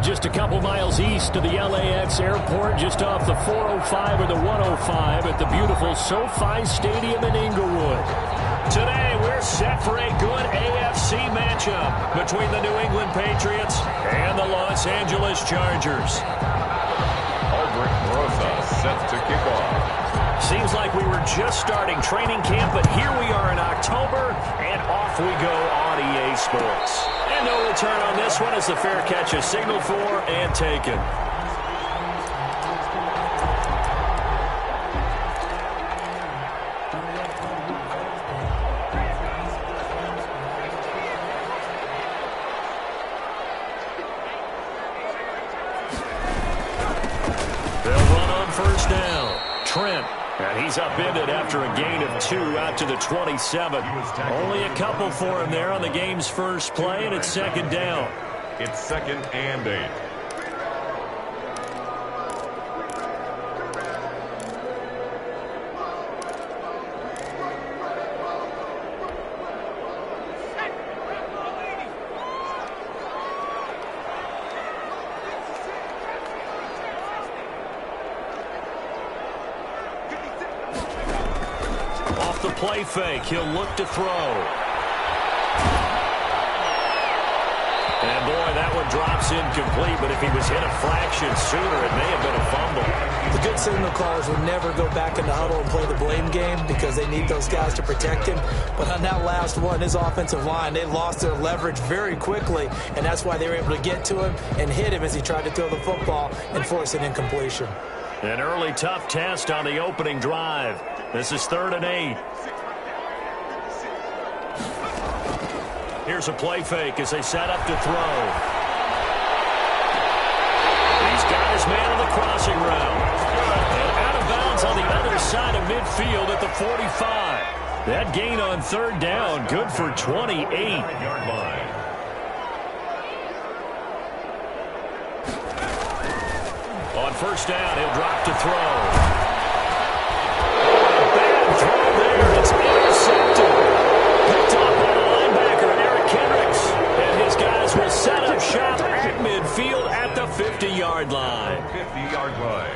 just a couple miles east of the LAX airport, just off the 405 or the 105 at the beautiful SoFi Stadium in Inglewood. Today, we're set for a good AFC matchup between the New England Patriots and the Los Angeles Chargers. Aldrick Rosa set to kick off. Seems like we were just starting training camp, but here we are in October, and off we go on EA Sports. And no return on this one as the fair catch is signaled for and taken. They'll run on first down. Trent. And he's upended after a gain of 2 out to the 27. Only a couple for him there on the game's first play, and it's second down. It's 2nd and 8. The play fake. He'll look to throw. And boy, that one drops incomplete, but if he was hit a fraction sooner, it may have been a fumble. The good signal callers will never go back in the huddle and play the blame game because they need those guys to protect him. But on that last one, his offensive line, they lost their leverage very quickly, and that's why they were able to get to him and hit him as he tried to throw the football and force an incompletion. An early tough test on the opening drive. This is 3rd and 8. Here's a play fake as they set up to throw. He's got his man on the crossing route. And out of bounds on the other side of midfield at the 45. That gain on 3rd down, good for 28-yard line. On first down, he'll drop to throw. Bad throw there. It's intercepted. Picked up by the linebacker, Eric Kendricks. And his guys will set up shop at midfield at the 50-yard line. 50-yard line.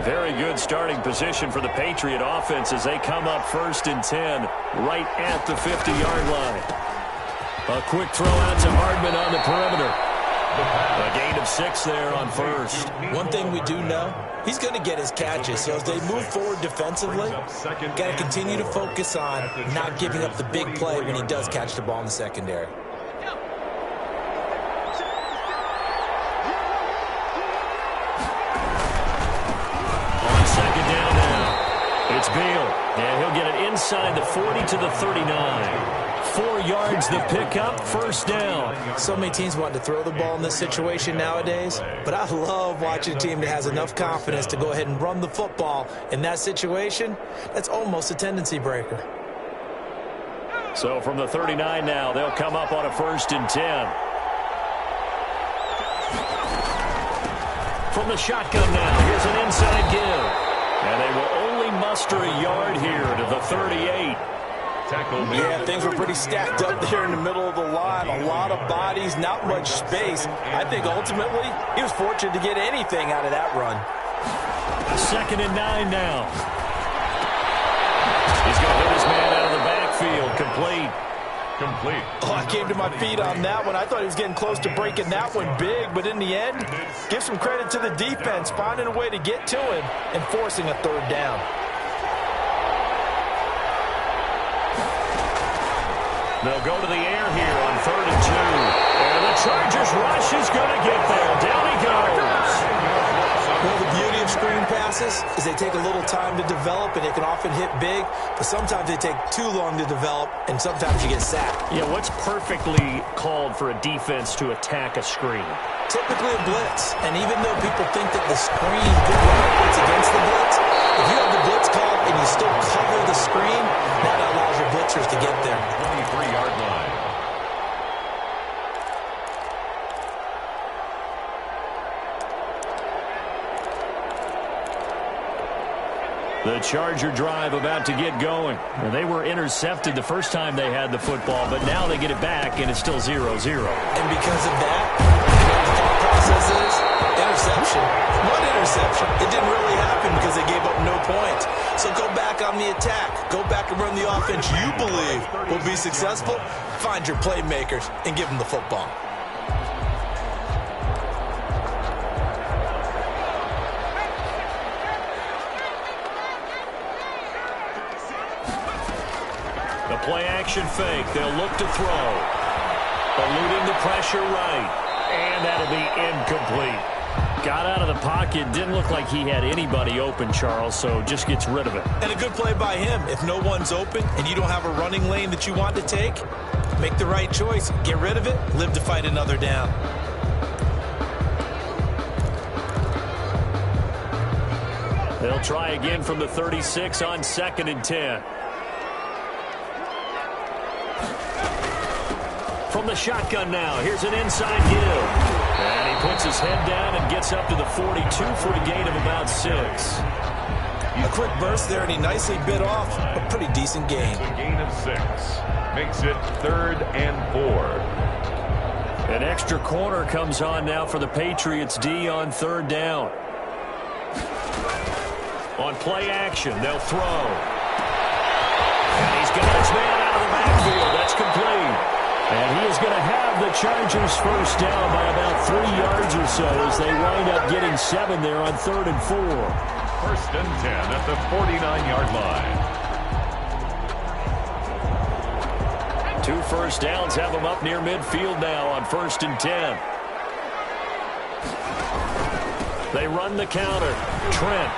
Very good starting position for the Patriot offense as they come up 1st and 10 right at the 50-yard line. A quick throw out to Hardman on the perimeter. A gain of 6 there on first. One thing we do know, he's going to get his catches. So as they move forward defensively, got to continue to focus on not giving up the big play when he does catch the ball in the secondary. It's Beal, and he'll get it inside the 40 to the 39. 4 yards the pickup, first down. So many teams want to throw the ball in this situation nowadays, but I love watching a team that has enough confidence to go ahead and run the football. In that situation, that's almost a tendency breaker. So from the 39 now, they'll come up on a 1st and 10. From the shotgun now, here's an inside give. And they will only muster a yard here to the 38. Yeah, things were pretty stacked up there in the middle of the line. A lot of bodies, not much space. I think ultimately he was fortunate to get anything out of that run. 2nd and 9 now. He's going to hit his man out of the backfield. Complete. Oh, I came to my feet on that one. I thought he was getting close to breaking that one big, but in the end, give some credit to the defense, finding a way to get to him and forcing a 3rd down. They'll go to the air here on 3rd and 2. And the Chargers rush is going to get there. Down he goes. Well, the beauty of screen passes is they take a little time to develop, and they can often hit big, but sometimes they take too long to develop, and sometimes you get sacked. Yeah, what's perfectly called for a defense to attack a screen? Typically a blitz, and even though people think that the screen operates against the blitz, if you have the blitz called and you still cover the screen, that allows your blitzers to get there. 23-yard line. The Charger drive about to get going. Well, they were intercepted the first time they had the football, but now they get it back, and it's still 0-0. And because of that, the thought process is interception. One interception. It didn't really happen because they gave up no points. So go back on the attack. Go back and run the offense you believe will be successful. Find your playmakers and give them the football. Play-action fake. They'll look to throw. Eluding the pressure right. And that'll be incomplete. Got out of the pocket. Didn't look like he had anybody open, Charles, so just gets rid of it. And a good play by him. If no one's open and you don't have a running lane that you want to take, make the right choice. Get rid of it. Live to fight another down. They'll try again from the 36 on 2nd and 10. From the shotgun now, here's an inside give. And he puts his head down and gets up to the 42 for a gain of about 6. A quick burst there, and he nicely bit off a pretty decent gain. A gain of 6. Makes it 3rd and 4. An extra corner comes on now for the Patriots D on 3rd down. On play action, they'll throw. And he's got his man out of the backfield. That's complete. And he is going to have the Chargers first down by about 3 yards or so as they wind up getting 7 there on 3rd and 4. 1st and 10 at the 49-yard line. 2 first downs have them up near midfield now on 1st and 10. They run the counter. Trent.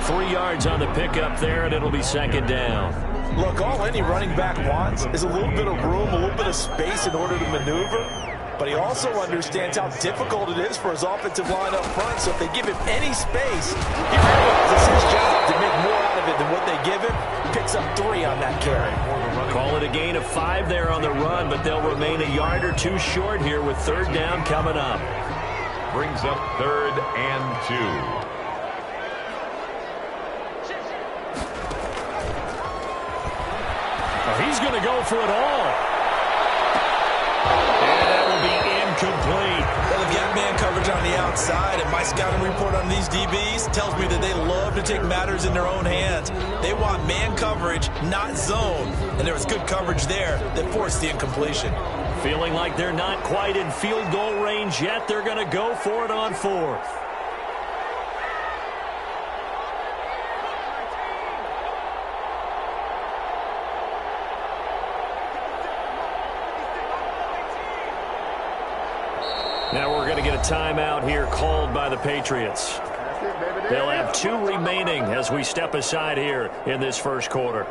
3 yards on the pickup there, and it'll be 2nd down. Look, all any running back wants is a little bit of room, a little bit of space in order to maneuver. But he also understands how difficult it is for his offensive line up front. So if they give him any space, he realizes it's his job to make more out of it than what they give him. Picks up 3 on that carry. Call it a gain of 5 there on the run, but they'll remain a yard or 2 short here with 3rd down coming up. Brings up 3rd and 2. He's going to go for it all. And that will be incomplete. Well, they've got man coverage on the outside, and my scouting report on these DBs tells me that they love to take matters in their own hands. They want man coverage, not zone. And there was good coverage there that forced the incompletion. Feeling like they're not quite in field goal range yet. They're going to go for it on 4th. Now we're going to get a timeout here called by the Patriots. They'll have 2 remaining as we step aside here in this first quarter.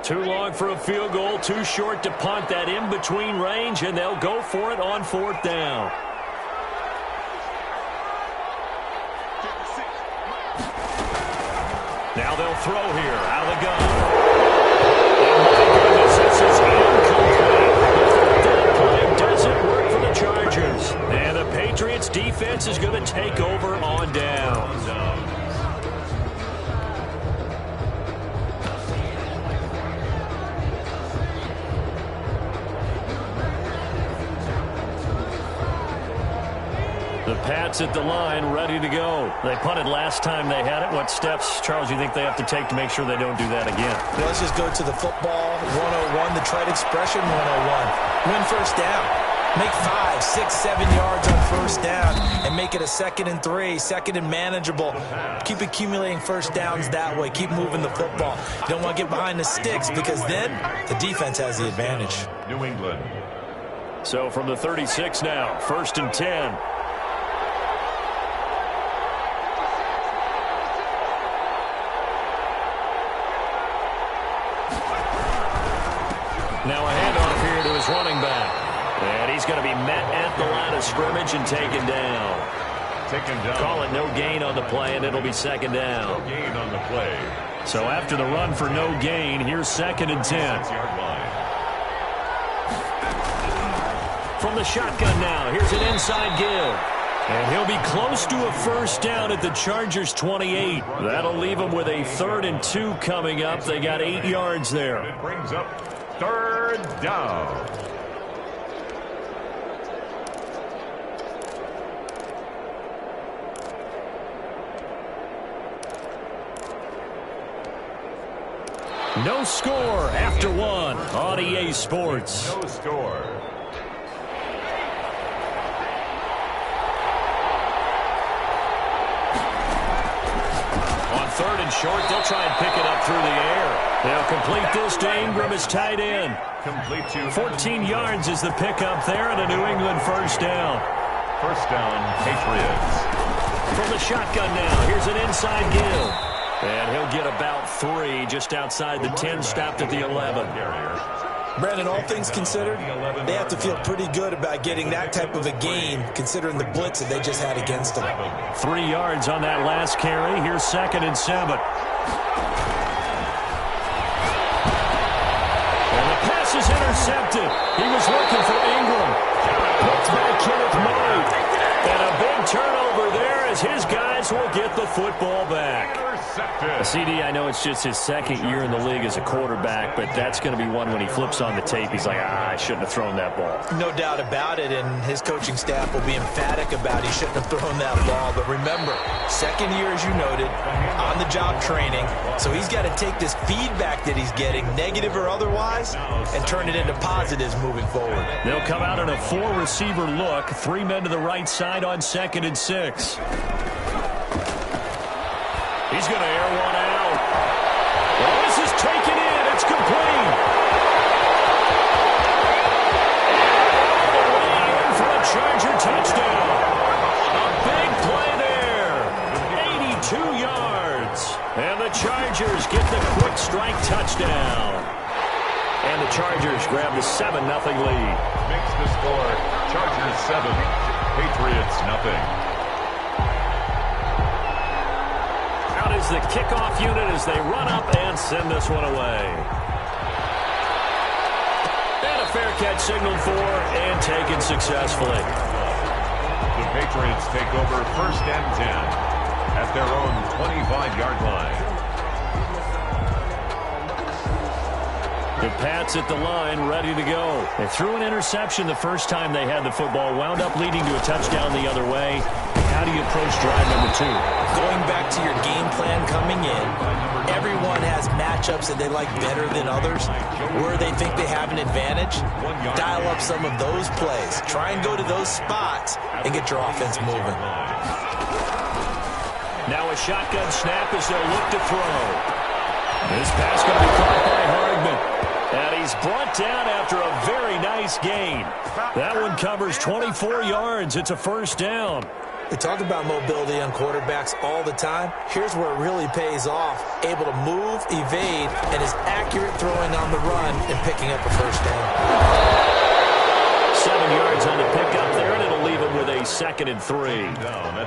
Too long for a field goal, too short to punt. That in-between range, and they'll go for it on 4th down. Now they'll throw here out of the gun. Oh, my goodness, this is incomplete. That play doesn't work for the Chargers. And the Patriots defense is going to take over on downs. The Pats at the line, ready to go. They punted last time they had it. What steps, Charles, do you think they have to take to make sure they don't do that again? Well, let's just go to the football 101, the trite expression 101. Win first down. Make 5, 6, 7 yards on first down and make it a 2nd and 3, 2nd and manageable. Keep accumulating first downs that way. Keep moving the football. You don't want to get behind the sticks because then the defense has the advantage. New England. So from the 36 now, 1st and 10. Now a handoff here to his running back. And he's going to be met at the line of scrimmage and taken down. Taken down. Call it no gain on the play, and it'll be 2nd down. No gain on the play. So after the run for no gain, here's 2nd and 10. From the shotgun now, here's an inside give. And he'll be close to a first down at the Chargers' 28. That'll leave them with a 3rd and 2 coming up. They got 8 yards there. It brings up 3rd down. No score after 1 on EA Sports. No score. On 3rd and short, they'll try and pick it up through the air. They'll complete this to Ingram as tight end. Complete to 14 yards is the pickup there, and a New England first down. First down, Patriots. From the shotgun now, here's an inside give. And he'll get about 3 just outside the 10, stopped at the 11. Brandon, all things considered, they have to feel pretty good about getting that type of a gain, considering the blitz that they just had against them. 3 yards on that last carry. Here's 2nd and 7. And the pass is intercepted. He was looking for Ingram. Picked by Kenneth Murray. And a big turnover there as his guys will get the football back. CD, I know it's just his 2nd year in the league as a quarterback, but that's going to be one when he flips on the tape. He's like, I shouldn't have thrown that ball. No doubt about it, and his coaching staff will be emphatic about he shouldn't have thrown that ball. But remember, 2nd year, as you noted, on-the-job training, so he's got to take this feedback that he's getting, negative or otherwise, and turn it into positives moving forward. They'll come out in a 4-receiver look, 3 men to the right side on 2nd and 6. He's going to air one out. Well, this is taken in. It's complete. All the way in for a Charger touchdown. A big play there. 82 yards. And the Chargers get the quick strike touchdown. And the Chargers grab the 7-0 lead. Makes the score Chargers 7, Patriots nothing. Is the kickoff unit as they run up and send this one away. And a fair catch signaled for and taken successfully. The Patriots take over 1st and 10 at their own 25-yard line. The Pats at the line, ready to go. They threw an interception the first time they had the football, wound up leading to a touchdown the other way. How do you approach drive number 2? Going back to your game plan coming in, everyone has matchups that they like better than others, where they think they have an advantage. Dial up some of those plays. Try and go to those spots and get your offense moving. Now a shotgun snap as they'll look to throw. This pass going to be caught by Hardman. And he's brought down after a very nice gain. That one covers 24 yards. It's a first down. We talk about mobility on quarterbacks all the time. Here's where it really pays off. Able to move, evade, and is accurate throwing on the run and picking up a first down. 7 yards on the pickup there, and it'll leave him with a 2nd and 3.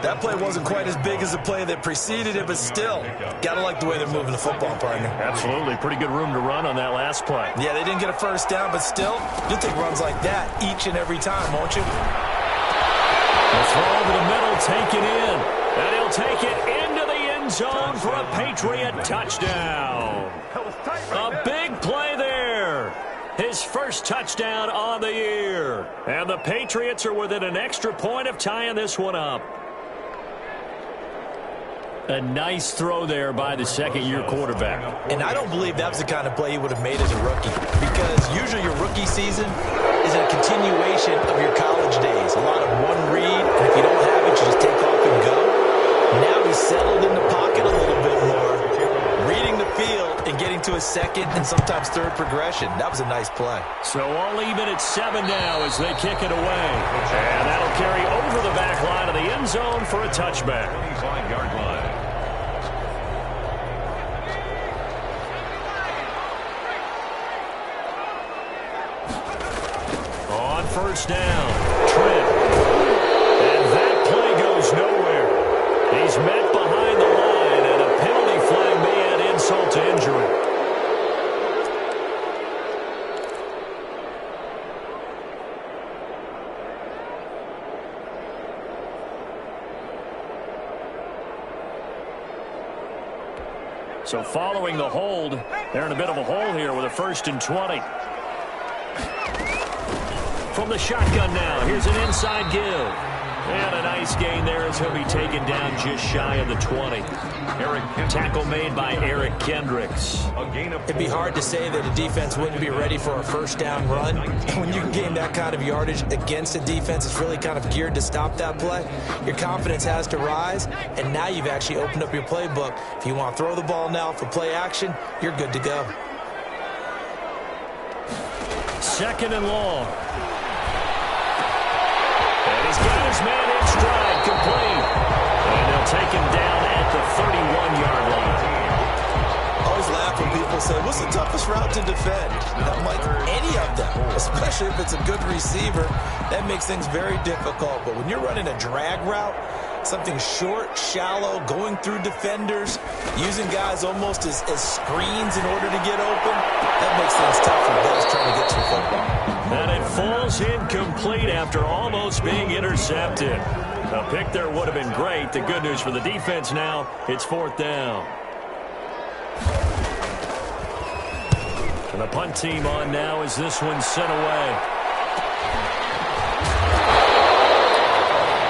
That play wasn't quite as big as the play that preceded it, but still, gotta like the way they're moving the football, partner. Absolutely. Pretty good room to run on that last play. Yeah, they didn't get a first down, but still, you'll take runs like that each and every time, won't you? The throw over the middle, taken in. And he'll take it into the end zone for a Patriot touchdown. A big play there. His first touchdown on the year. And the Patriots are within an extra point of tying this one up. A nice throw there by the 2nd-year quarterback. And I don't believe that was the kind of play he would have made as a rookie, because usually your rookie season is a continuation of your college days. A lot of one read, and if you don't have it, you just take off and go. Now he's settled in the pocket a little bit more, reading the field and getting to a 2nd and sometimes 3rd progression. That was a nice play. So all even at 7 now as they kick it away. And that'll carry over the back line of the end zone for a touchback. 25-yard line. On first down, Trent. And that play goes nowhere. He's met behind the line, and a penalty flag may head in insult to injury. So following the hold, they're in a bit of a hole here with a 1st and 20. From the shotgun now, here's an inside give. And a nice gain there as he'll be taken down just shy of the 20. Tackle made by Eric Kendricks. It'd be hard to say that a defense wouldn't be ready for a 1st down run. When you can gain that kind of yardage against a defense that's really kind of geared to stop that play, your confidence has to rise, and now you've actually opened up your playbook. If you want to throw the ball now for play action, you're good to go. 2nd and long. And he's got his man in stride, complete. And they'll take him down at the 31-yard line. I always laugh when people say, what's the toughest route to defend? And I'm like, any of them, especially if it's a good receiver. That makes things very difficult. But when you're running a drag route, something short, shallow, going through defenders, using guys almost as screens in order to get open, that makes things tough for guys trying to get to the football. And it falls incomplete after almost being intercepted. A pick there would have been great. The good news for the defense now, it's 4th down. And the punt team on now as this one's sent away.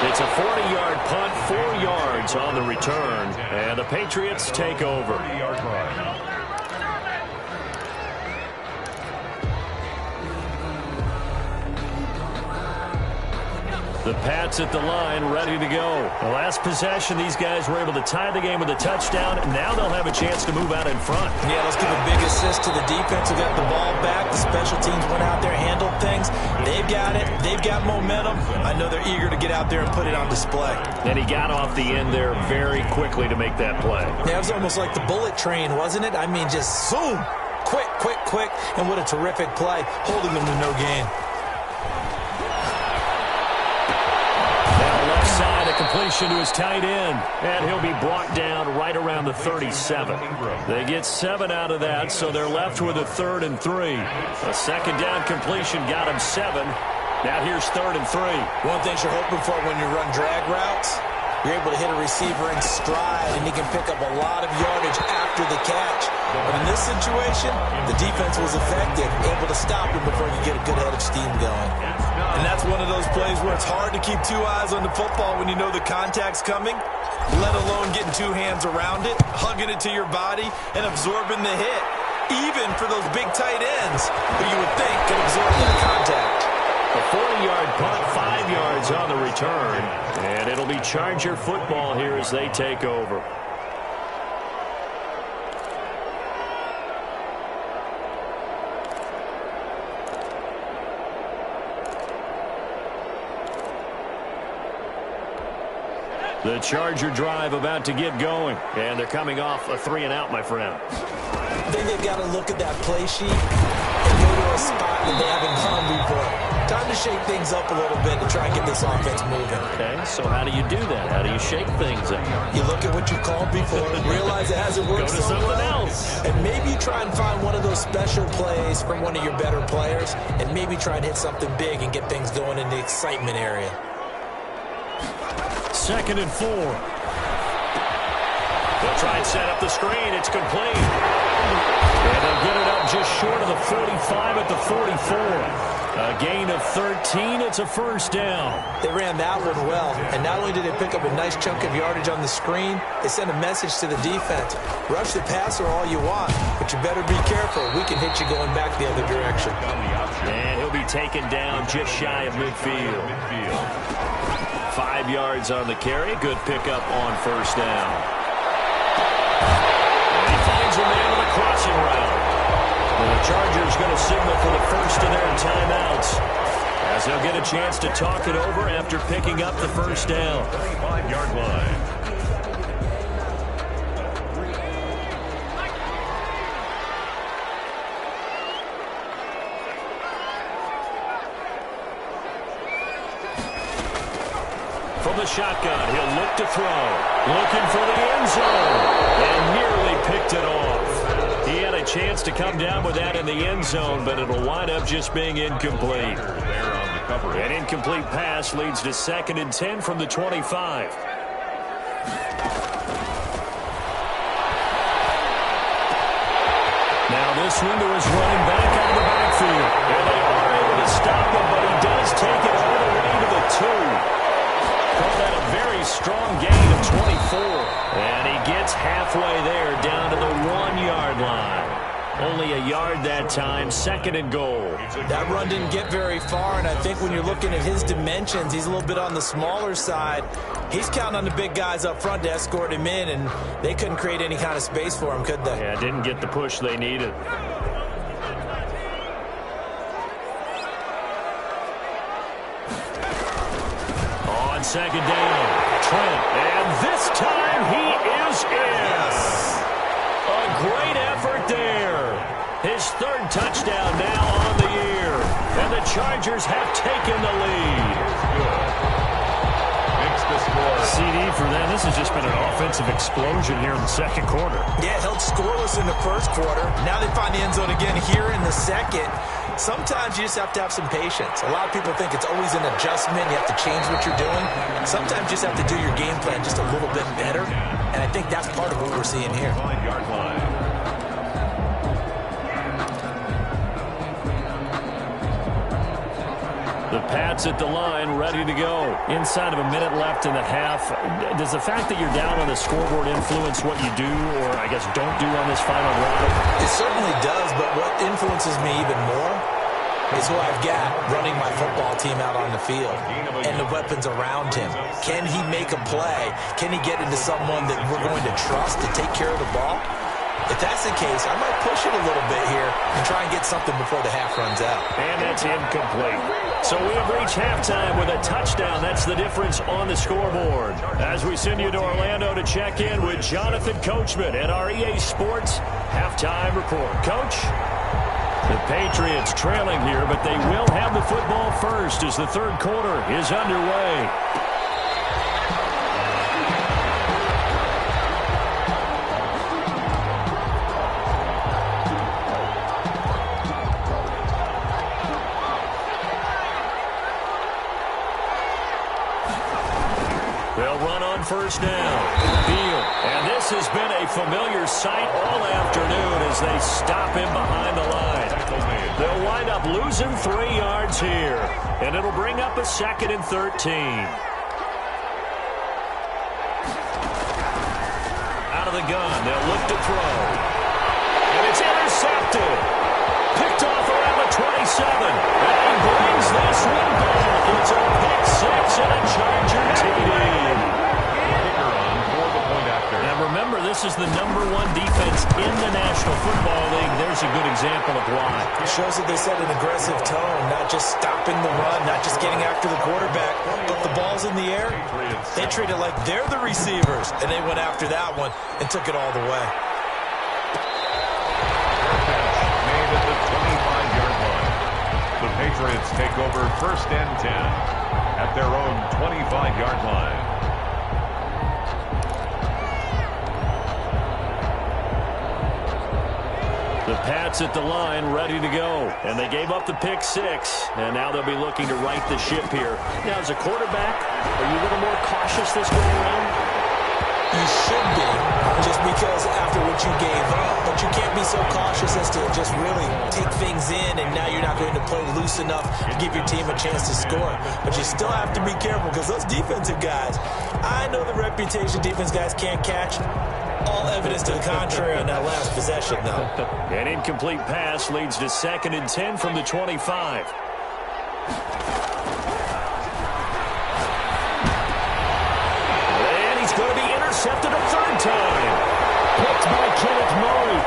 It's a 40-yard punt, 4 yards on the return, and the Patriots take over. The Pats at the line, ready to go. The last possession, these guys were able to tie the game with a touchdown, and now they'll have a chance to move out in front. Yeah, let's give a big assist to the defense who got the ball back. The special teams went out there, handled things. They've got it. They've got momentum. I know they're eager to get out there and put it on display. And he got off the end there very quickly to make that play. Yeah, it was almost like the bullet train, wasn't it? I mean, just zoom. Quick, quick, quick. And what a terrific play, holding them to no gain. Completion to his tight end, and he'll be brought down right around the 37. They get 7 out of that, so they're left with a 3rd and 3. A 2nd down completion got him 7. Now here's 3rd and 3. One thing you're hoping for when you run drag routes, you're able to hit a receiver in stride, and he can pick up a lot of yardage after the catch. But in this situation, the defense was effective, able to stop him before you get a good head of steam going. And that's one of those plays where it's hard to keep 2 eyes on the football when you know the contact's coming, let alone getting 2 hands around it, hugging it to your body, and absorbing the hit, even for those big tight ends who you would think could absorb that contact. A 40-yard punt, 5 yards on the return, and it'll be Charger football here as they take over. The Charger drive about to get going, and they're coming off a 3-and-out, my friend. I think they've got to look at that play sheet and go to a spot that they haven't gone before. Time to shake things up a little bit to try and get this offense moving. Okay, so how do you do that? How do you shake things up? You look at what you called before, realize it hasn't worked so well. Go to something else. And maybe you try and find one of those special plays from one of your better players, and maybe try and hit something big and get things going in the excitement area. 2nd and 4. They'll try and set up the screen. It's complete. And they'll get it up just short of the 45 at the 44. A gain of 13. It's a 1st down. They ran that one well. And not only did they pick up a nice chunk of yardage on the screen, they sent a message to the defense. Rush the passer all you want, but you better be careful. We can hit you going back the other direction. And he'll be taken down just shy of midfield. 5 yards on the carry. Good pickup on 1st down. And he finds a man with a crossing route. And the Chargers going to signal for the first of their timeouts, as they'll get a chance to talk it over after picking up the 1st down. 35-yard line. From the shotgun, he'll look to throw. Looking for the end zone. And nearly picked it off. chance to come down with that in the end zone, but it'll wind up just being incomplete. An incomplete pass leads to 2nd and 10 from the 25. Now this one to his running back out of the backfield. And they are able to stop him, but he does take it all the way to the 2. Call that a very strong gain of 24. And he gets halfway there down to the 1-yard line. Only a yard that time, 2nd and goal. That run didn't get very far, and I think when you're looking at his dimensions, he's a little bit on the smaller side. He's counting on the big guys up front to escort him in, and they couldn't create any kind of space for him, could they? Yeah, didn't get the push they needed. On 2nd down, Trent, and this time he is in. Yes. A great effort there. His 3rd touchdown now on the year. And the Chargers have taken the lead. Makes the score. CD for them. This has just been an offensive explosion here in the 2nd quarter. Yeah, held scoreless in the 1st quarter. Now they find the end zone again here in the 2nd. Sometimes you just have to have some patience. A lot of people think it's always an adjustment. You have to change what you're doing. Sometimes you just have to do your game plan just a little bit better. And I think that's part of what we're seeing here. 5-yard line. The Pats at the line, ready to go. Inside of a minute left in the half. Does the fact that you're down on the scoreboard influence what you do, or I guess don't do on this final drive? It certainly does, but what influences me even more is who I've got running my football team out on the field and the weapons around him. Can he make a play? Can he get into someone that we're going to trust to take care of the ball? If that's the case, I might push it a little bit here and try and get something before the half runs out. And that's incomplete. So we have reached halftime with a touchdown. That's the difference on the scoreboard. As we send you to Orlando to check in with Jonathan Coachman at our EA Sports Halftime Report. Coach? The Patriots trailing here, but they will have the football first as the 3rd quarter is underway. They'll run on 1st down. Field. And this has been a familiar sight all afternoon as they stop him behind the line. They'll wind up losing 3 yards here. And it'll bring up a 2nd and 13. Out of the gun. They'll look to throw. And it's intercepted. Picked off around the 27. And he brings this one back. It's a pick 6 and a Charger TD. Now remember, this is the #1 defense in the National Football League. There's a good example of why. It shows that they set an aggressive tone, not just stopping the run, not just getting after the quarterback, but the ball's in the air. They treat it like they're the receivers, and they went after that one and took it all the way. Made at the 25-yard line. The Patriots take over 1st and 10 at their own 25-yard line. The Pats at the line, ready to go. And they gave up the pick 6, and now they'll be looking to right the ship here. Now, as a quarterback, are you a little more cautious this go around? You should be, just because after what you gave up. But you can't be so cautious as to just really take things in, and now you're not going to play loose enough to give your team a chance to score. But you still have to be careful, because those defensive guys, I know the reputation defense guys can't catch. All evidence to the contrary on that last possession, though. An incomplete pass leads to 2nd and 10 from the 25. And he's going to be intercepted a 3rd time. Picked by Kenneth Murray.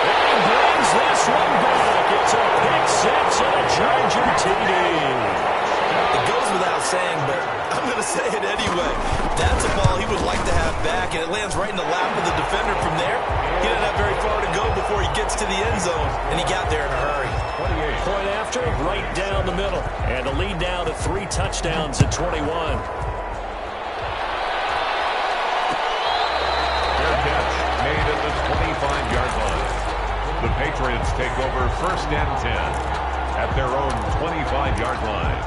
And he brings this one back. It's a pick 6 and a Charger TD. It goes without saying, but I'm going to say it anyway. That's a ball he would like to have back, and it lands right in the lap of the defender from there. He didn't have very far to go before he gets to the end zone, and he got there in a hurry. Point after, right down the middle. And the lead down to 3 touchdowns at 21. Fair catch made at the 25-yard line. The Patriots take over 1st and 10 at their own 25-yard line.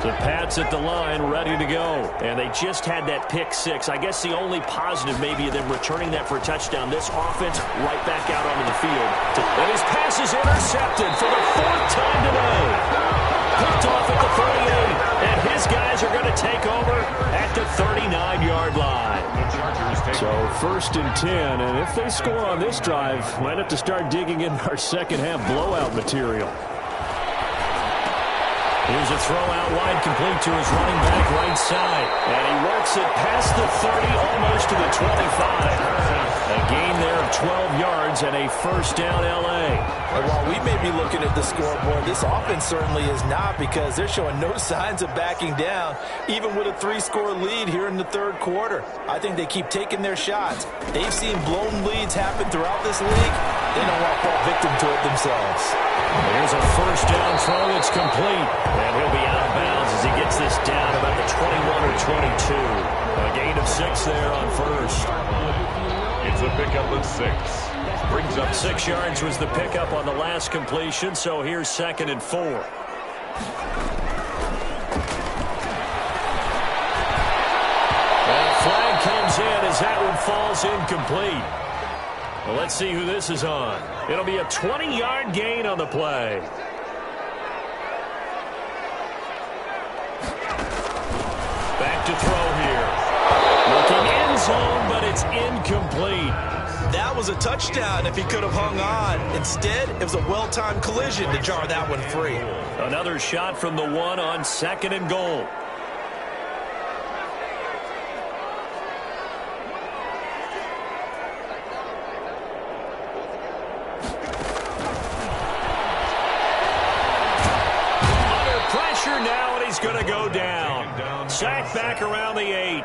The Pats at the line, ready to go. And they just had that pick six. I guess the only positive maybe of them returning that for a touchdown. This offense right back out onto the field. And his pass is intercepted for the 4th time today. Picked off at the 38. And his guys are going to take over at the 39-yard line. So 1st and 10. And if they score on this drive, might have to start digging in our second half blowout material. Here's a throw out wide, complete to his running back right side. And he works it past the 30, almost to the 25. A gain there of 12 yards and a 1st down L.A. And while we may be looking at the scoreboard, this offense certainly is not, because they're showing no signs of backing down, even with a 3-score lead here in the 3rd quarter. I think they keep taking their shots. They've seen blown leads happen throughout this league. They don't want to fall victim to it themselves. Here's a 1st down throw. It's complete. And he'll be out of bounds as he gets this down about the 21 or 22. A gain of 6 there on 1st. It's a pickup of 6. Brings up 6 yards was the pickup on the last completion, so here's 2nd and 4. And a flag comes in as that one falls incomplete. Well, let's see who this is on. It'll be a 20-yard gain on the play. Back to throw here. Looking end zone, but it's incomplete. That was a touchdown if he could have hung on. Instead, it was a well-timed collision to jar that one free. Another shot from the 1 on 2nd and goal. Now, and he's going to go down. Sacked back around the 8.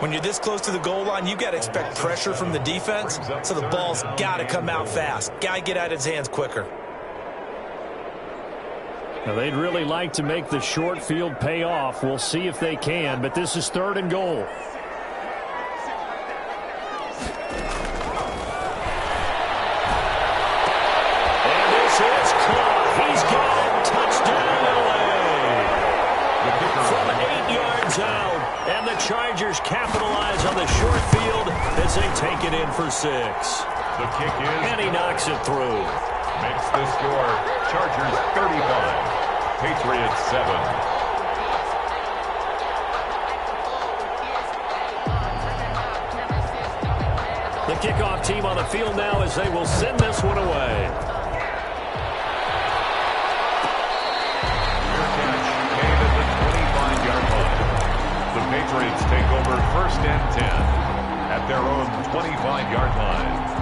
When you're this close to the goal line, you've got to expect pressure from the defense, so the ball's got to come out fast. Got to get out of his hands quicker. Now, they'd really like to make the short field pay off. We'll see if they can, but this is 3rd and goal. And this is caught. He's got it. Touchdown, LA. From 8 yards out, and the Chargers capitalize on the short field as they take it in for 6. the kick is. And he knocks it through. Makes the score Chargers 35, Patriots 7. The kickoff team on the field now as they will send this one away. Made at the 25-yard line. The Patriots take over 1st and 10 at their own 25-yard line.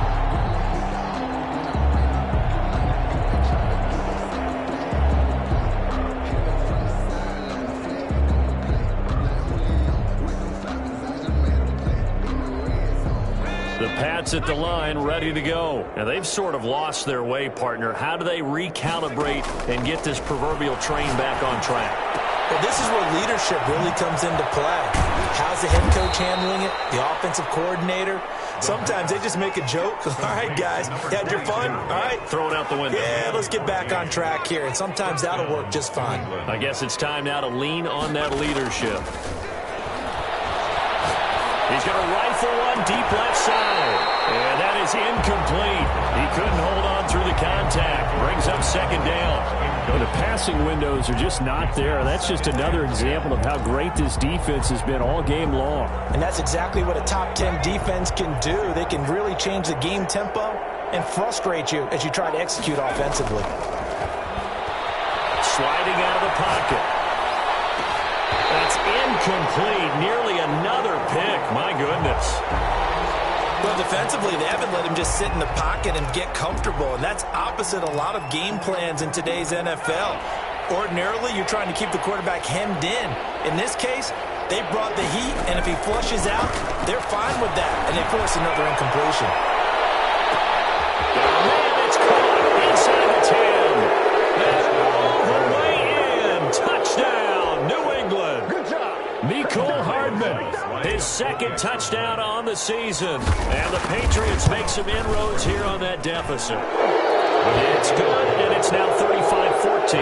The Pats at the line, ready to go. And they've sort of lost their way, partner. How do they recalibrate and get this proverbial train back on track? Well, this is where leadership really comes into play. How's the head coach handling it? The offensive coordinator? Sometimes they just make a joke. All right, guys, had your fun? All right. Throw it out the window. Yeah, let's get back on track here. And sometimes that'll work just fine. I guess it's time now to lean on that leadership. He's going to rifle one deep left side. And that is incomplete. He couldn't hold on through the contact. Brings up 2nd down. The passing windows are just not there. That's just another example of how great this defense has been all game long. And that's exactly what a top 10 defense can do. They can really change the game tempo and frustrate you as you try to execute offensively. Sliding out of the pocket. That's incomplete. Nearly another pick. My goodness. Well, defensively, they haven't let him just sit in the pocket and get comfortable, and that's opposite a lot of game plans in today's NFL. Ordinarily, you're trying to keep the quarterback hemmed in. In this case, they brought the heat, and if he flushes out, they're fine with that, and they force another incompletion. Man, it's caught inside the 10. And all the way in. Touchdown, New England. Good job. Mecole Hardman, his second touchdown on the season. And the Patriots make some inroads here on that deficit. It's good, and it's now 35-14.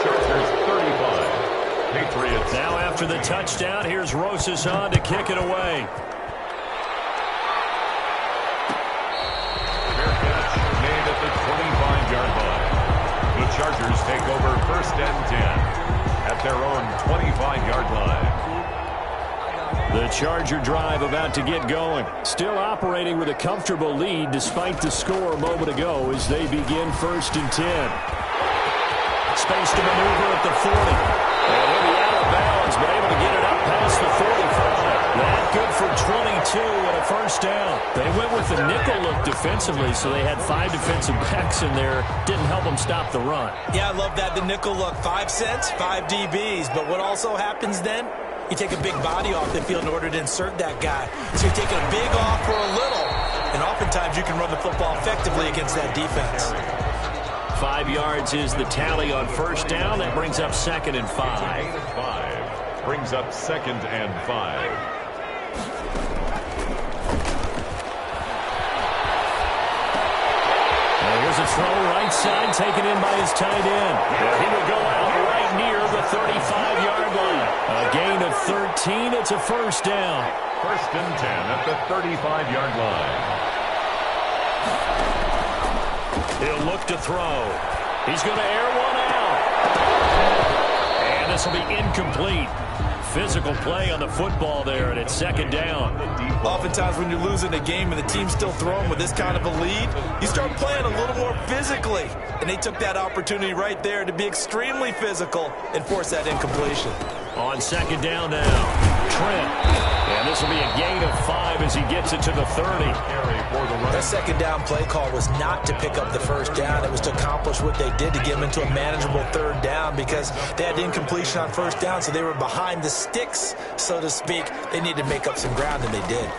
Chargers 35. Patriots. Now after the touchdown, here's Rosas Hahn to kick it away. Fair catch made at the 25-yard line. The Chargers take over 1st and 10 at their own 25-yard line. The Charger drive about to get going. Still operating with a comfortable lead despite the score a moment ago as they begin 1st and 10. Space to maneuver at the 40. And he'll be out of bounds, but able to get it up past the 45. That good for 22 and a 1st down. They went with the nickel look defensively, so they had 5 defensive backs in there. Didn't help them stop the run. Yeah, I love that, the nickel look. 5 cents, 5 DBs. But what also happens then? You take a big body off the field in order to insert that guy. So you're taking a big off for a little. And oftentimes you can run the football effectively against that defense. 5 yards is the tally on 1st down. That brings up 2nd and 5. Brings up 2nd and 5. Here's a throw right side taken in by his tight end. He will go out right near the 35-yard line. A gain of 13. It's a 1st down. 1st and 10 at the 35-yard line. He'll look to throw. He's going to air one out. And this will be incomplete. Physical play on the football there, and it's 2nd down. Oftentimes when you're losing a game and the team's still throwing with this kind of a lead, you start playing a little more physically. And they took that opportunity right there to be extremely physical and force that incompletion. On 2nd down now, Trent. And this will be a gain of 5 as he gets it to the 30. That 2nd down play call was not to pick up the 1st down. It was to accomplish what they did to get them into a manageable 3rd down because they had incompletion on 1st down, so they were behind the sticks, so to speak. They needed to make up some ground, and they did.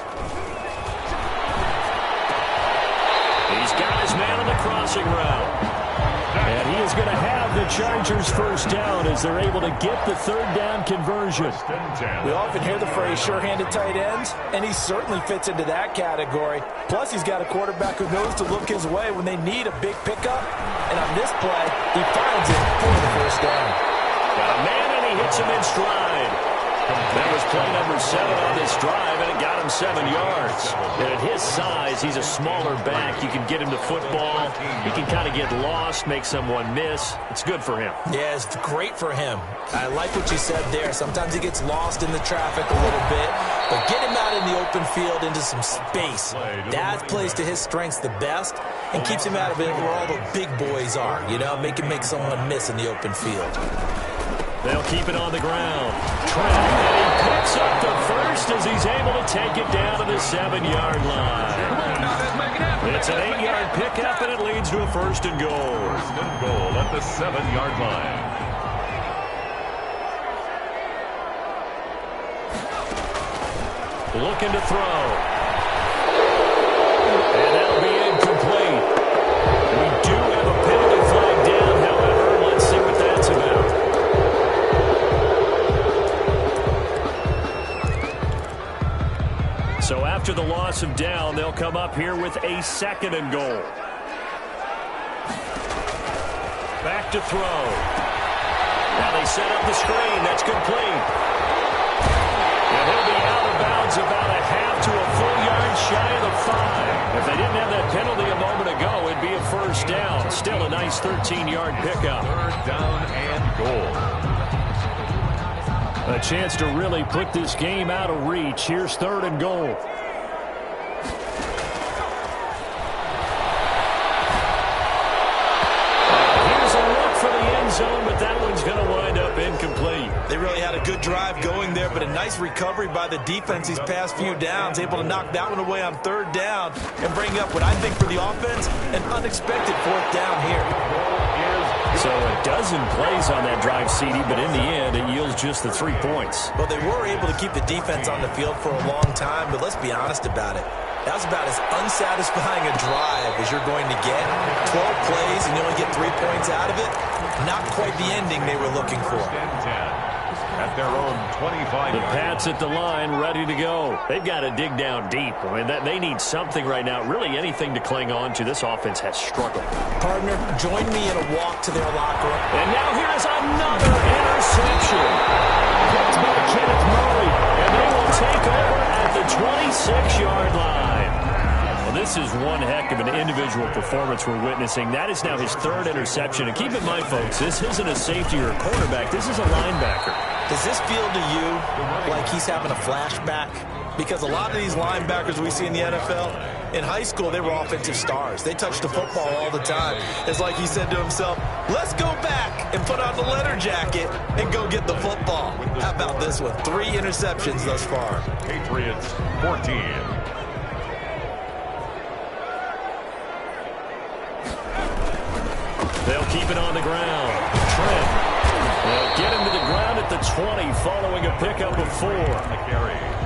He's got his man on the crossing route. And he is going to have the Chargers 1st down as they're able to get the 3rd down conversion. We often hear the phrase sure-handed tight ends, and he certainly fits into that category. Plus, he's got a quarterback who knows to look his way when they need a big pickup. And on this play, he finds it for the 1st down. Got a man, and he hits him in stride. That was play number 7 on this drive, and it got him 7 yards. And at his size, he's a smaller back. You can get him to football. He can kind of get lost, make someone miss. It's good for him. Yeah, it's great for him. I like what you said there. Sometimes he gets lost in the traffic a little bit, but get him out in the open field into some space. That plays to his strengths the best and keeps him out of it where all the big boys are, you know, make someone miss in the open field. They'll keep it on the ground. Trent, and he picks up the 1st as he's able to take it down to the 7-yard line. It's an 8-yard pickup, and it leads to a 1st and goal. 1st and goal at the 7-yard line. Looking to throw. And that'll be incomplete. We do have a penalty flag down, however. Let's see what that's about. So after the loss of down, they'll come up here with a 2nd and goal. Back to throw. Now they set up the screen. That's complete. And he'll be out of bounds about a half to a full yard shy of the 5. If they didn't have that penalty a moment ago, it'd be a 1st down. Still a nice 13-yard pickup. 3rd down and goal. A chance to really put this game out of reach. Here's 3rd and goal. Here's a look for the end zone, but that one's going to wind up incomplete. They really had a good drive going there, but a nice recovery by the defense these past few downs, able to knock that one away on 3rd down and bring up what I think for the offense, an unexpected 4th down here. So a dozen plays on that drive, CD, but in the end, it yields just the 3 points. Well, they were able to keep the defense on the field for a long time, but let's be honest about it. That was about as unsatisfying a drive as you're going to get. 12 plays and you only get 3 points out of it. Not quite the ending they were looking for. at their own 25. The Pats at the line, ready to go. They've got to dig down deep. I mean, they need something right now, really anything to cling on to. This offense has struggled. Partner, join me in a walk to their locker room. And now here is another interception. Picked by Kenneth Murray, and they will take over at the 26-yard line. Well, this is one heck of an individual performance we're witnessing. That is now his third interception. And keep in mind, folks, this isn't a safety or a cornerback. This is a linebacker. Does this feel to you like he's having a flashback? Because a lot of these linebackers we see in the NFL, in high school, they were offensive stars. They touched the football all the time. It's like he said to himself, let's go back and put on the leather jacket and go get the football. How about this one? 3 interceptions thus far. Patriots 14. They'll keep it on the ground. Trent. They'll get him to the ground at the 20 following a pickup of 4.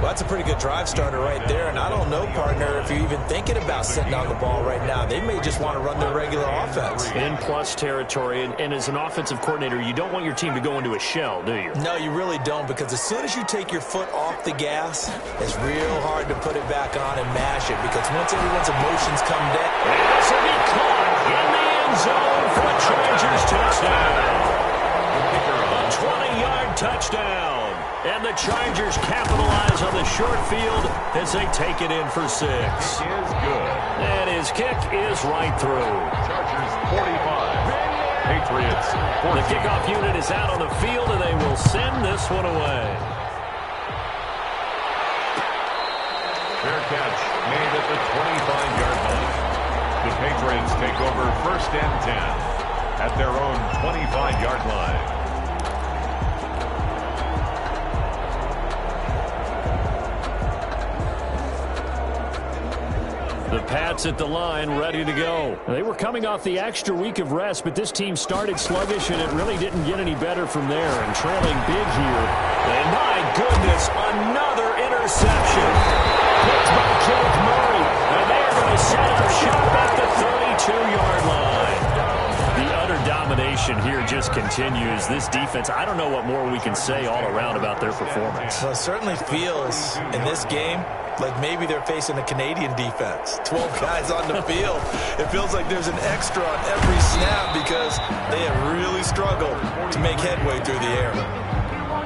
Well, that's a pretty good drive starter right there, and I don't know, partner, if you're even thinking about sitting on the ball right now. They may just want to run their regular offense. In plus territory, and as an offensive coordinator, you don't want your team to go into a shell, do you? No, you really don't, because as soon as you take your foot off the gas, it's real hard to put it back on and mash it, because once everyone's emotions come down. This will be caught in the end zone for a Chargers touchdown. A 20-yard touchdown. And the Chargers capitalize on the short field as they take it in for 6. Is good. And his kick is right through. Chargers 45. Patriots 14. The kickoff unit is out on the field, and they will send this one away. Fair catch made at the 25-yard line. The Patriots take over 1st and 10 at their own 25-yard line. The Pats at the line, ready to go. They were coming off the extra week of rest, but this team started sluggish, and it really didn't get any better from there. And trailing big here. And my goodness, another interception. Picked by Kenneth Murray. And they're going to set up shop at the 32-yard line. The utter domination here just continues. This defense, I don't know what more we can say all around about their performance. Well, it certainly feels in this game like maybe they're facing a Canadian defense. 12 guys on the field. It feels like there's an extra on every snap because they have really struggled to make headway through the air.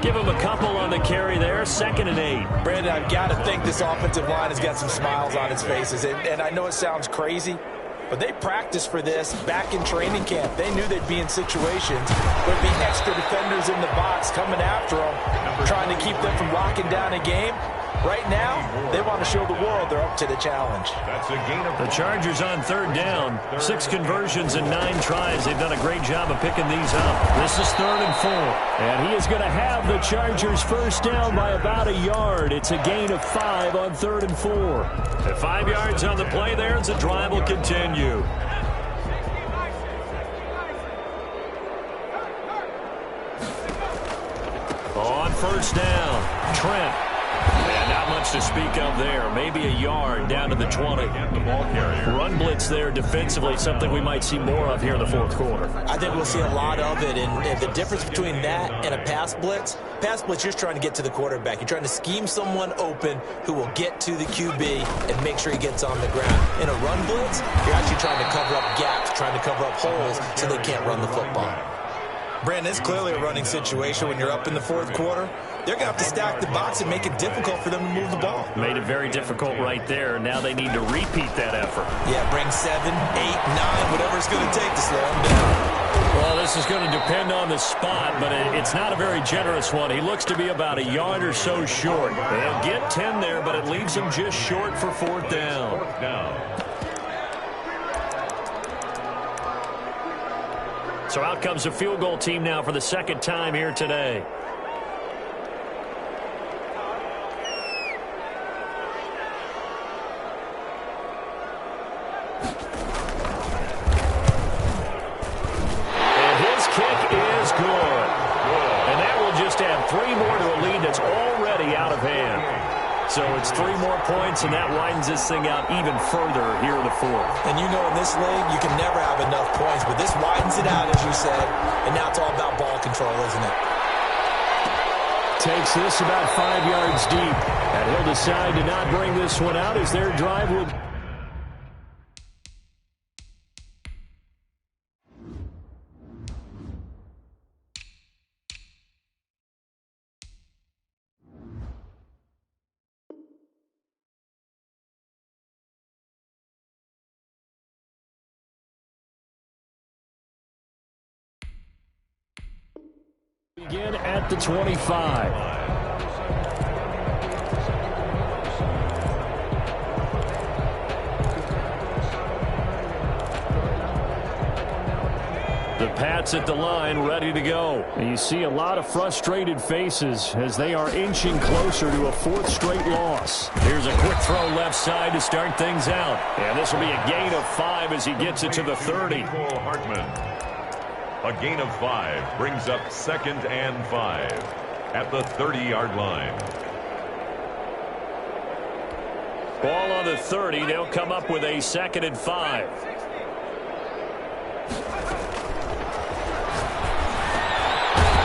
Give them a couple on the carry there. 2nd and 8. Brandon, I've got to think this offensive line has got some smiles on its faces. And I know it sounds crazy, but they practiced for this back in training camp. They knew they'd be in situations where there'd be extra defenders in the box coming after them, trying to keep them from locking down a game. Right now, they want to show the world they're up to the challenge. That's a gain of the Chargers on 3rd down. 6 conversions and 9 tries. They've done a great job of picking these up. This is 3rd and 4. And he is going to have the Chargers 1st down by about a yard. It's a gain of 5 on 3rd and 4. At 5 yards on the play there, the drive will continue. On 1st down, Trent. And not much to speak of there. Maybe a yard down to the 20. the ball carrier. Run blitz there defensively, something we might see more of here in the 4th quarter. I think we'll see a lot of it. And the difference between that and a pass blitz, you're just trying to get to the quarterback. You're trying to scheme someone open who will get to the QB and make sure he gets on the ground. In a run blitz, you're actually trying to cover up gaps, trying to cover up holes so they can't run the football. Brandon, it's clearly a running situation when you're up in the 4th quarter. They're going to have to stack the box and make it difficult for them to move the ball. Made it very difficult right there. Now they need to repeat that effort. Yeah, bring 7, 8, 9, whatever it's going to take to slow them down. Well, this is going to depend on the spot, but it's not a very generous one. He looks to be about a yard or so short. They'll get 10 there, but it leaves them just short for 4th down. 4th down. So out comes the field goal team now for the 2nd time here today. And his kick is good. And that will just add 3 more to a lead that's already out of hand. So it's 3 more points, and that widens this thing out even further here in the 4th. And you know in this league, you can never have enough points, but this widens it out, as you said, and now it's all about ball control, isn't it? takes this about 5 yards deep. And he'll decide to not bring this one out as their drive will... Begin at the 25. The Pats at the line, ready to go. And you see a lot of frustrated faces as they are inching closer to a 4th straight loss. Here's a quick throw left side to start things out. And this will be a gain of 5 as he gets it to the 30. Hartman. A gain of 5 brings up 2nd and 5 at the 30-yard line. Ball on the 30. They'll come up with a 2nd and 5.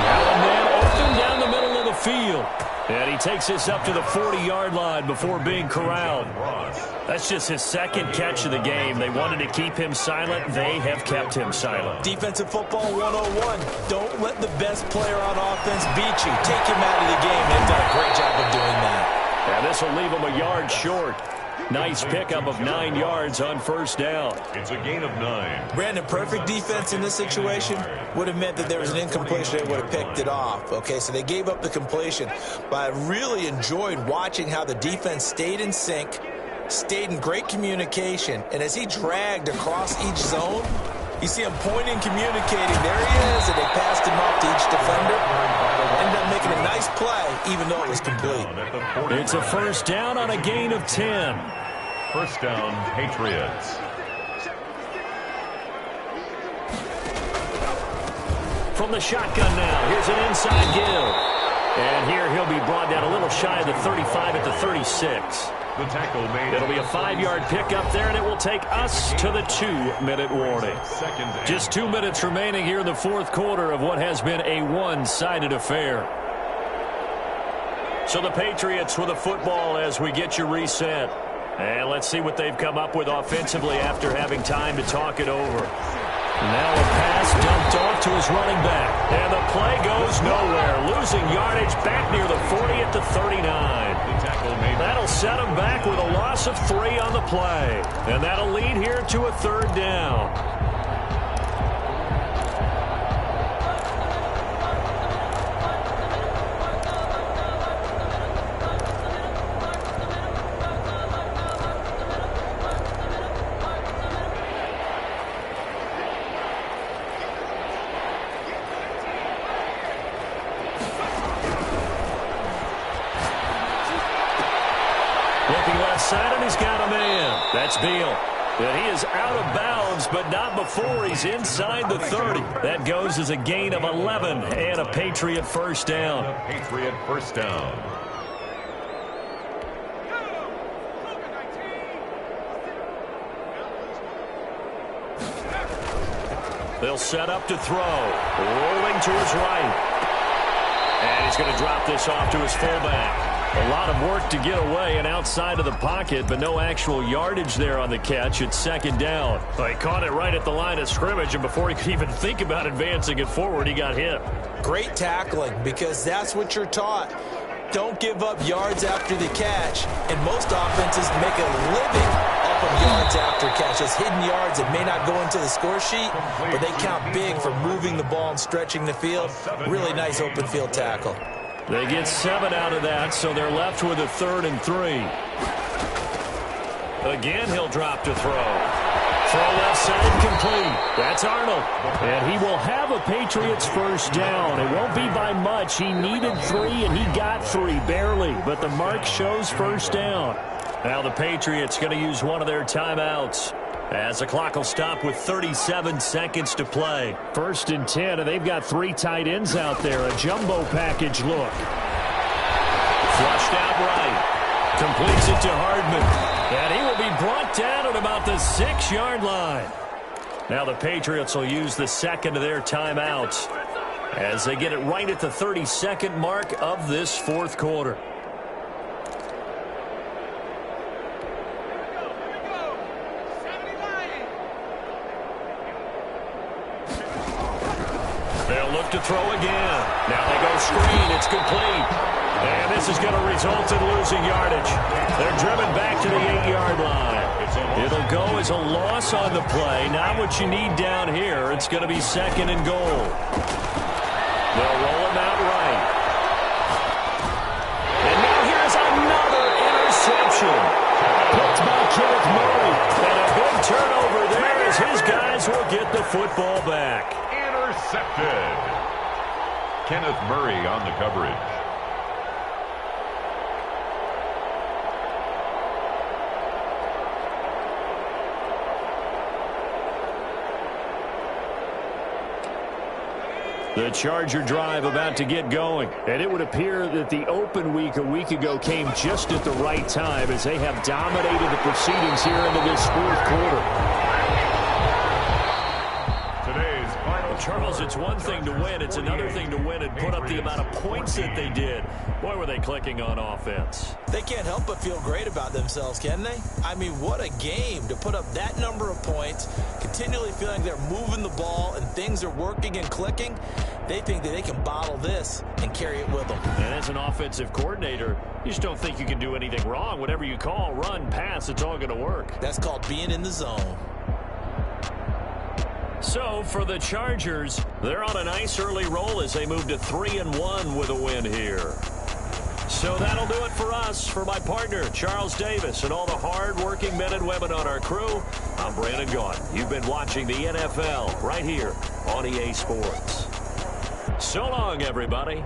Now a man open down the middle of the field. And he takes this up to the 40-yard line before being corralled. That's just his 2nd catch of the game. They wanted to keep him silent. They have kept him silent. Defensive football 101. Don't let the best player on offense beat you. Take him out of the game. They've done a great job of doing that. And this will leave him a yard short. Nice pickup of 9 yards on 1st down. It's a gain of 9. Brandon, perfect defense in this situation would have meant that there was an incompletion. They would have picked it off. Okay, so they gave up the completion. But I really enjoyed watching how the defense stayed in sync, stayed in great communication, and as he dragged across each zone, you see him pointing, communicating. There he is, and they passed him off to each defender. Ended up making a nice play, even though it was complete. It's a 1st down on a gain of 10. 1st down, Patriots. From the shotgun now, here's an inside give. And here he'll be brought down a little shy of the 35 at the 36. The tackle made. It'll be a 5-yard pickup there, and it will take us to the 2-minute warning. Just 2 minutes remaining here in the 4th quarter of what has been a one-sided affair. So the Patriots with the football as we get you reset. And let's see what they've come up with offensively after having time to talk it over. Now a pass dumped off to his running back. And the play goes nowhere. Losing yardage back near the 40 at the 39. That'll set him back with a loss of 3 on the play. And that'll lead here to a 3rd down. Looking left side, and he's got a man. That's Beal. And he is out of bounds, but not before he's inside the 30. That goes as a gain of 11 and a Patriot 1st down. A Patriot 1st down. They'll set up to throw. Rolling to his right. And he's going to drop this off to his fullback. A lot of work to get away and outside of the pocket, but no actual yardage there on the catch. It's 2nd down. He caught it right at the line of scrimmage, and before he could even think about advancing it forward, he got hit. Great tackling, because that's what you're taught. Don't give up yards after the catch. And most offenses make a living off of yards after catches. Hidden yards that may not go into the score sheet, but they count big for moving the ball and stretching the field. Really nice open field tackle. They get 7 out of that, so they're left with a 3rd and 3. Again, he'll drop to throw. Throw left side complete. That's Arnold. And he will have a Patriots 1st down. It won't be by much. He needed 3, and he got 3, barely. But the mark shows 1st down. Now the Patriots going to use one of their timeouts, as the clock will stop with 37 seconds to play. 1st and 10, and they've got 3 tight ends out there. A jumbo package look. Flushed out right. Completes it to Hardman. And he will be brought down at about the 6-yard line. Now the Patriots will use the 2nd of their timeouts as they get it right at the 32nd mark of this fourth quarter. They'll look to throw again. Now they go screen. It's complete. And this is going to result in losing yardage. They're driven back to the 8-yard line. It'll go as a loss on the play. Not what you need down here. It's going to be second and goal. They'll roll him out right. And now here's another interception. Picked by Kenneth Murray. And a big turnover there as his guys will get the football back. Intercepted. Kenneth Murray on the coverage. The Charger drive about to get going. And it would appear that the open week a week ago came just at the right time as they have dominated the proceedings here into this fourth quarter. Charles, it's one thing to win. It's another thing to win and put up the amount of points that they did. Boy, were they clicking on offense. They can't help but feel great about themselves, can they? I mean, what a game to put up that number of points, continually feeling they're moving the ball and things are working and clicking. They think that they can bottle this and carry it with them. And as an offensive coordinator, you just don't think you can do anything wrong. Whatever you call, run, pass, it's all going to work. That's called being in the zone. So, for the Chargers, they're on a nice early roll as they move to 3-1 with a win here. So that'll do it for us. For my partner, Charles Davis, and all the hard-working men and women on our crew, I'm Brandon Gaudin. You've been watching the NFL right here on EA Sports. So long, everybody.